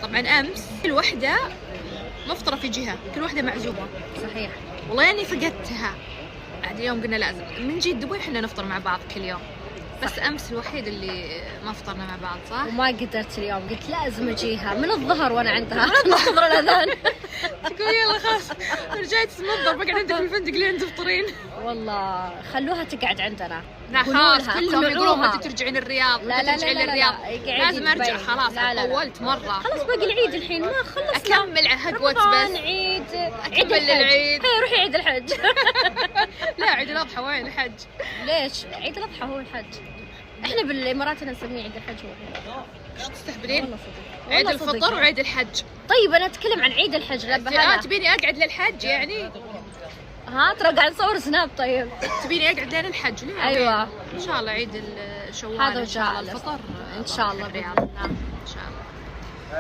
طبعا امس كل وحده مفطره في جهه، كل وحده معزومه. صحيح. والله يعني فقدتها. بعد اليوم قلنا لازم من جد دبي احنا نفطر مع بعض كل يوم. بس امس الوحيد اللي ما فطرنا مع بعض، صح؟ وما قدرت اليوم، قلت لازم اجيها من الظهر وانا عندها ننتظر الاذان. تقول يلا خلاص رجعت تنظر بقعد عندك في الفندق لين تفطرين. والله خلوها تقعد عندنا. لا خلاص كلهم يقولون متى ترجعين الرياض، لا لا ترجعين لا للرياض. لا لازم ارجع خلاص. لا لا طولت مره. خلاص باقي العيد الحين ما خلصنا. اكمل هقوت بس عيد للعيد. هي روحي عيد الحج. لا عيد الاضحى وين الحج؟ ليش؟ عيد الاضحى هو الحج. احنا بالامارات نسميه عيد الحج هو الحج. ايش تستهبلين؟ والله صدق. عيد والله صدق. الفطر وعيد الحج. طيب انا اتكلم عن عيد الحج. لا تبيني اقعد للحج يعني؟ ها ترى قاعد نصور سناب. طيب تبيني اقعد لين الحج ليه؟ ايوه ان شاء الله عيد الشوال هذا ان شاء الله وجاء الفطر ان شاء الله بالرياض.